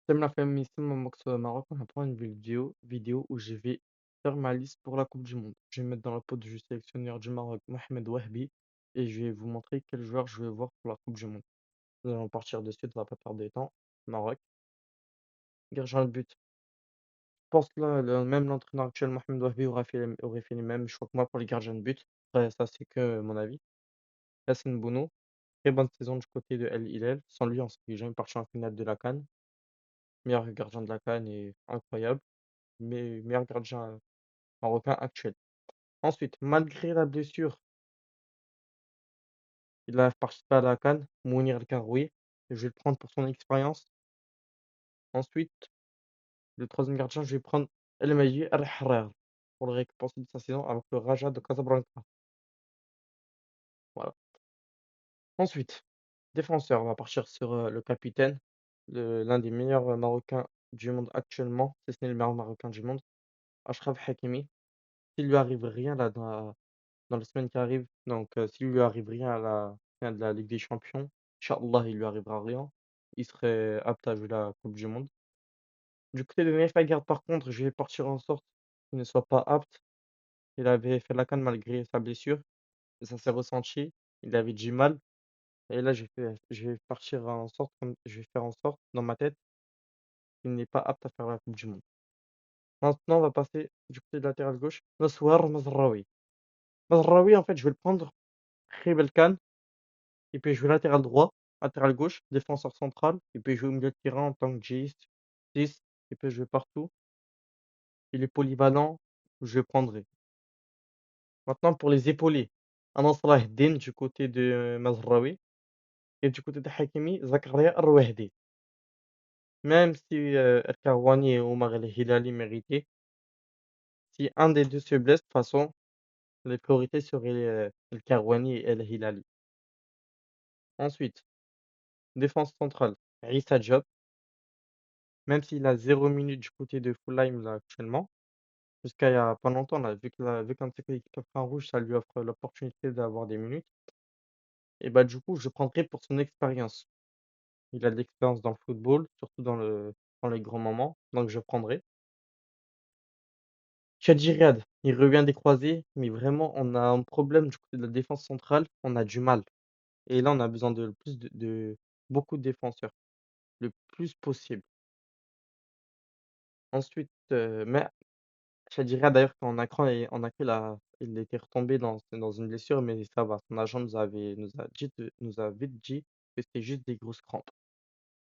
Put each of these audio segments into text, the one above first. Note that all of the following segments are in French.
J'aime la famille au Maroc, on va prendre une vidéo où je vais faire ma liste pour la Coupe du Monde. Je vais me mettre dans la peau du sélectionneur du Maroc, Mohamed Wahbi, et je vais vous montrer quel joueur je vais voir pour la Coupe du Monde. Nous allons partir de suite, on va pas perdre de temps. Maroc, gardien de but. Je pense que là, même l'entraîneur actuel, Mohamed Wahbi, aurait fait les mêmes choix que moi pour les gardiens de but. Après, ça, c'est que mon avis. Yassine Bounou, très bonne saison du côté de El Hilal. Sans lui, on serait jamais parti en finale de la CAN. Meilleur gardien de la CAN et incroyable. Mais meilleur gardien marocain actuel. Ensuite, malgré la blessure, il a participé à la CAN, Mounir El Karoui. Je vais le prendre pour son expérience. Ensuite, le troisième gardien, je vais prendre El Majdi El Harrar pour le récompenser de sa saison avec le Raja de Casablanca. Voilà. Ensuite, défenseur, on va partir sur le capitaine, l'un des meilleurs Marocains du monde actuellement, si ce n'est le meilleur Marocain du monde, Achraf Hakimi. S'il lui arrive rien là dans les semaines qui arrivent, donc s'il lui arrive rien à la fin de la Ligue des Champions, inch'Allah, il lui arrivera rien. Il serait apte à jouer la coupe du monde. Du côté de Naïf Aguerd, par contre, je vais partir en sorte qu'il ne soit pas apte. Il avait fait la CAN malgré sa blessure et ça s'est ressenti. Il avait du mal et là, je vais partir en sorte je vais faire en sorte dans ma tête qu'il n'est pas apte à faire la coupe du monde. Maintenant, on va passer du côté de latéral gauche, Noswar Mazraoui. Mazraoui, en fait, je vais le prendre, très belle CAN. Il peut jouer latéral droit, latéral gauche, défenseur central. Il peut jouer au milieu de terrain en tant que 10. Il peut jouer partout. Il est polyvalent, je le prendrai. Maintenant pour les épauler, Anas Salah Eddine du côté de Mazraoui et du côté de Hakimi, Zakaria Arouahedi. Même si El Karouani et Omar El Hilali méritaient, si un des 2 se blesse, de toute façon, les priorités seraient El Karouani et El Hilali. Ensuite, défense centrale, Issa Diop, même s'il a 0 minute du côté de Fulham là actuellement. Jusqu'à il y a pas longtemps là, vu qu'un de ses coéquipiers a pris un rouge, ça lui offre l'opportunité d'avoir des minutes et bah, du coup, je prendrai pour son expérience. Il a de l'expérience dans le football, surtout dans les grands moments, donc je prendrai. Chadji Riyad, il revient des croisés, mais vraiment on a un problème du côté de la défense centrale, on a du mal et là, on a besoin de plus de beaucoup de défenseurs, le plus possible. Ensuite, mais Chadira d'ailleurs quand on a cru il était retombé dans une blessure, mais ça va. Son agent nous a vite dit que c'était juste des grosses crampes.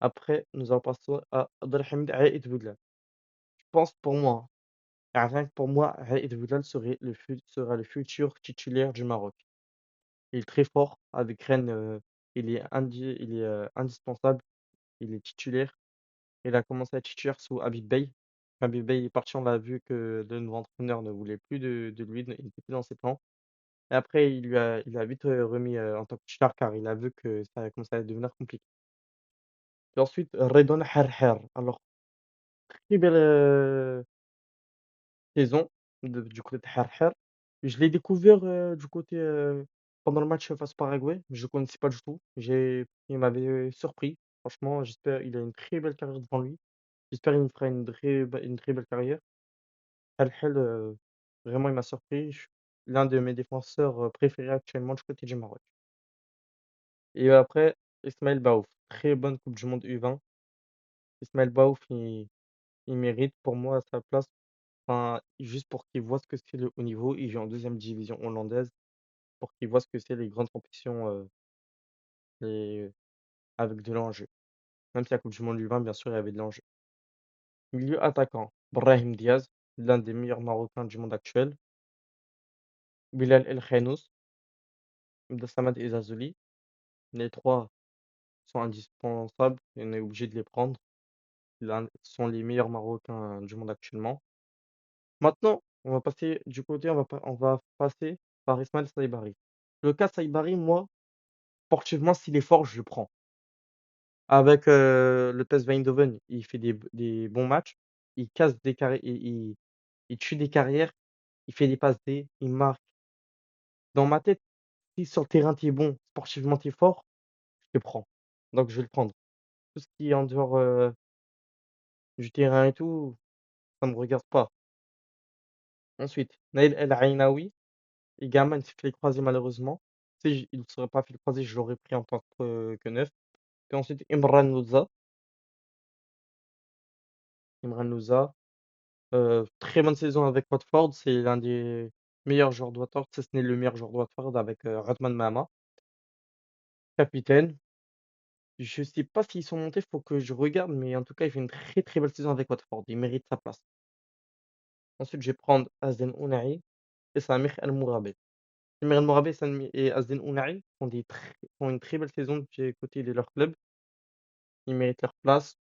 Après, nous allons passer à Abdelhamid Aïd Boudlal. Je pense pour moi, rien que pour moi, Aïd Boudlal sera le futur titulaire du Maroc. Il est très fort avec Rennes, il est, indispensable, il est titulaire. Il a commencé à être titulaire sous Habib Beye. Habib Beye est parti, on l'a vu que le nouveau entraîneur ne voulait plus de lui, il était plus dans ses plans. Et après, il a vite remis en tant que titulaire car il a vu que ça a commencé à devenir compliqué. Et ensuite, Redouane Herher. Alors, très belle saison du côté de Herher. Je l'ai découvert du côté pendant le match face au Paraguay, je ne le connaissais pas du tout. Il m'avait surpris. Franchement, j'espère, il a une très belle carrière devant lui. J'espère qu'il me fera une très belle carrière. Al Hilal, vraiment il m'a surpris. L'un de mes défenseurs, préférés actuellement du côté du Maroc. Et après, Ismaël Bahouf, très bonne coupe du monde U20. Ismaël Bahouf, il mérite pour moi sa place, enfin, juste pour qu'il voit ce que c'est le haut niveau. Il joue en deuxième division hollandaise, pour qu'il voit ce que c'est les grandes compétitions, et avec de l'enjeu. Même si la coupe du monde U20, bien sûr, il y avait de l'enjeu. Milieu attaquant, Brahim Diaz, l'un des meilleurs Marocains du monde actuel. Bilal El Khenous, Abdessamad Ezzazzouli. Les 3 sont indispensables et on est obligé de les prendre. Ce sont les meilleurs Marocains du monde actuellement. Maintenant, on va passer par Ismaël Saibari. Le cas Saibari, moi, sportivement, s'il est fort, je le prends. Avec, le PSV Eindhoven, il fait des bons matchs. Il casse des carrés il tue des carrières, il fait des passes D, il marque. Dans ma tête, si sur le terrain tu es bon, sportivement tu es fort, je te prends. Donc je vais le prendre. Tout ce qui est en dehors, Du terrain et tout, ça me regarde pas. Ensuite, Naïl El Ainaoui, également il s'est fait les croisés malheureusement. Si il ne serait pas fait le croisé, je l'aurais pris en tant que neuf. Et ensuite, Imran Louza. Imran Louza, très bonne saison avec Watford. C'est l'un des meilleurs joueurs de Watford, si ce n'est le meilleur joueur de Watford avec Ratman Mahama, capitaine. Je sais pas s'ils sont montés, faut que je regarde, mais en tout cas, il fait une très très belle saison avec Watford. Il mérite sa place. Ensuite, je vais prendre Azden Ounahi et Samir El Mourabi. Samir El Mourabi et Azden Ounahi font une très belle saison du côté de leur club. Ils méritent leur place.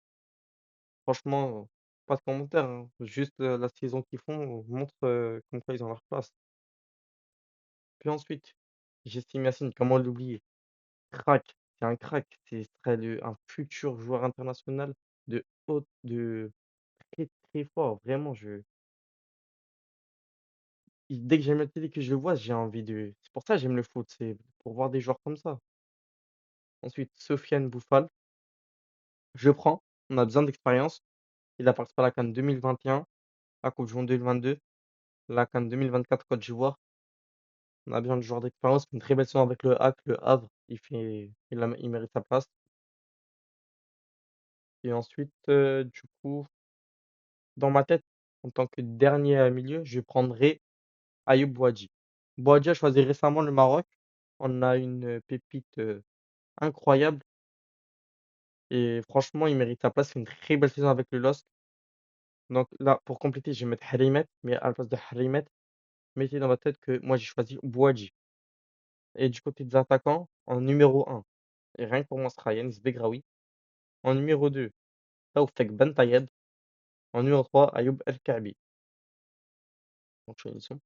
Franchement, pas de commentaire, hein. Juste la saison qu'ils font montre comme quoi ils ont leur place. Puis ensuite, Jessim Yacine, comment l'oublier? Crack, c'est un crack. Ce serait un futur joueur international de très très fort. Vraiment, dès que j'aime la télé, que je le vois, j'ai envie de. C'est pour ça que j'aime le foot, c'est pour voir des joueurs comme ça. Ensuite, Sofiane Bouffal, je prends. On a besoin d'expérience. Il a participé à la CAN 2021, à Coupe du Monde 2022, la CAN 2024 Côte d'Ivoire. On a besoin de joueurs d'expérience. Une très belle saison avec le HAC, le Havre. Il mérite sa place. Et ensuite, du coup, dans ma tête, en tant que dernier milieu, je prendrai Ayoub Bouadji. Bouadji a choisi récemment le Maroc. On a une pépite incroyable. Et franchement, il mérite sa place. Il fait une très belle saison avec le LOSC. Donc là, pour compléter, je vais mettre Harimet. Mais à la place de Harimet, mettez dans votre tête que moi, j'ai choisi Bouadji. Et du côté des attaquants, en numéro un, et rien que pour moi, ce sera Yanis Begraoui. En numéro 2, Taoufek Ben Tayeb. En numéro 3, Ayoub El Kaabi. Donc, choisissons.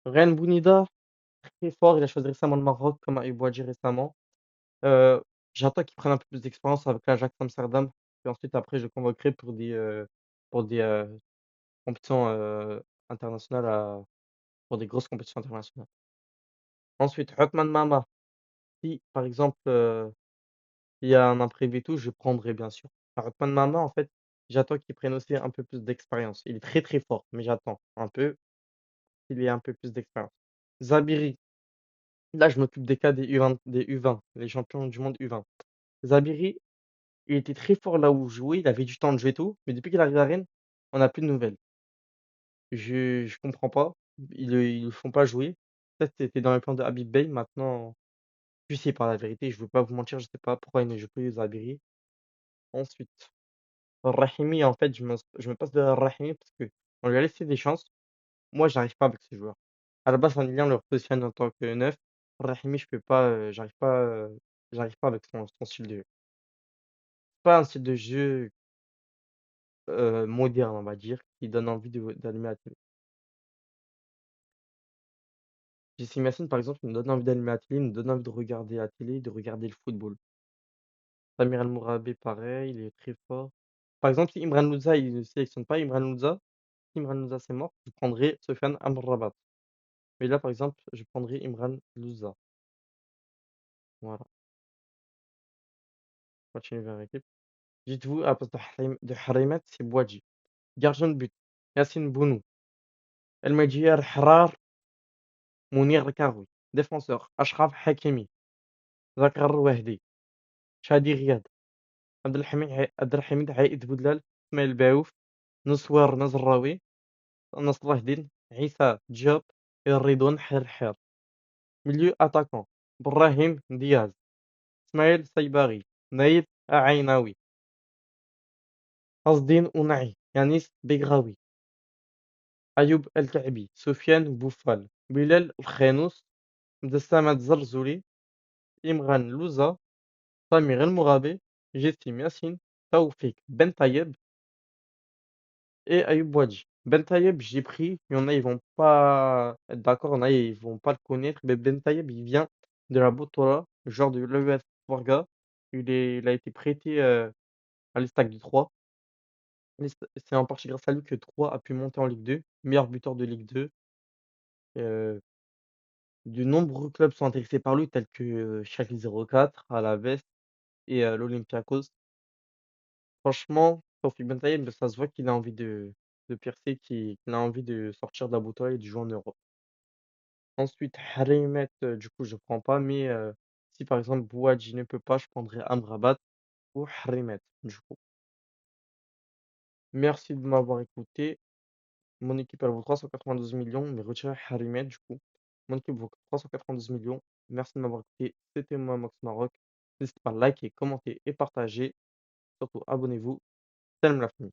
Ryan Bounida, très fort. Il a choisi récemment le Maroc, comme Ayoub Bouadji récemment. Euh, J'attends qu'il prenne un peu plus d'expérience avec l'Ajax Amsterdam. Et ensuite, après, je le convoquerai pour des compétitions internationales, pour des grosses compétitions internationales. Ensuite, Hotman Mama. Si, par exemple, il y a un imprévu et tout, je prendrai bien sûr. Hotman Mama, en fait, j'attends qu'il prenne aussi un peu plus d'expérience. Il est très très fort, mais j'attends un peu qu'il ait un peu plus d'expérience. Zabiri, là, je m'occupe des cas des U20, les champions du monde U20. Zabiri, il était très fort là où jouer, il avait du temps de jouer et tout, mais depuis qu'il arrive à Rennes, on n'a plus de nouvelles. Je comprends pas. Ils le font pas jouer. Peut-être c'était dans les plans de Habib Beye. Maintenant, je sais pas la vérité. Je veux pas vous mentir. Je sais pas pourquoi il ne joue plus Zabiri. Ensuite, Rahimi, en fait, je me passe de Rahimi parce que on lui a laissé des chances. Moi, j'arrive pas avec ce joueur. À la base, on Lyon le repositionne en tant que neuf. Rahimi, je peux pas, j'arrive pas avec son style de jeu. C'est pas un style de jeu moderne, on va dire, qui donne envie d'allumer la télé. Jessie Massine, par exemple, il me donne envie d'allumer la télé, il me donne envie de regarder la télé, de regarder le football. Samir El Mourabé, pareil, il est très fort. Par exemple, si Imran Louza, il ne sélectionne pas Imran Louza, si Imran Louza c'est mort, je prendrai Sofiane Amrabat. Mais là, par exemple, je prendrai Imran Louza. Voilà, continue vers l'équipe. Dites-vous, à la place de Harimet, c'est Bouadji. Gardien de but, Yassine Bounou. El Medjir Harar, Mounir Karoui. Défenseur, Ashraf Hakimi. Zakar Wahdi. Shadi Riyad. عبد الحميد عائد بودلال. إسماعيل باعوف. نصور نزراوي. نصر الله الدين. عيسى دياب. رضوان حرحر. ميليو اتاكون. ابراهيم دياز. اسماعيل سيباغي. نايف عيناوي. قصدين أونعي. يانيس بيغراوي. أيوب الكعبي. سفيان بوفال. بلال الخانوس. مدسامة زرزولي. إمغان لوزا. سمير المغابي. جسيم ياسين. توفيق بن طيب. Et Ayoub Bouadji. Ben Taïeb, j'ai pris. Il y en a, ils vont pas être d'accord. Il y en a, ils vont pas le connaître. Mais Ben Taïeb, il vient de la Botola, genre de l'ES Forga. Il a été prêté à l'Estac de Troyes. C'est en partie grâce à lui que Troyes a pu monter en Ligue 2. Meilleur buteur de Ligue 2. Euh, de nombreux clubs sont intéressés par lui, tels que Schalke 04, Alaves et l'Olympiakos. Franchement, Taoufik Ben Taïeb, ça se voit qu'il a envie de percer, qu'il a envie de sortir de la bouteille et de jouer en Europe. Ensuite, Harimet, du coup, je prends pas, mais si par exemple Bouadji ne peut pas, je prendrai Amrabat ou Harimet, du coup. Merci de m'avoir écouté. Mon équipe, elle vaut 392 millions, mais retirez Harimet, du coup. Mon équipe vaut 392 millions. Merci de m'avoir écouté. C'était moi, Max Maroc. N'hésitez pas à liker, commenter et partager. Surtout, abonnez-vous. Salam la famille.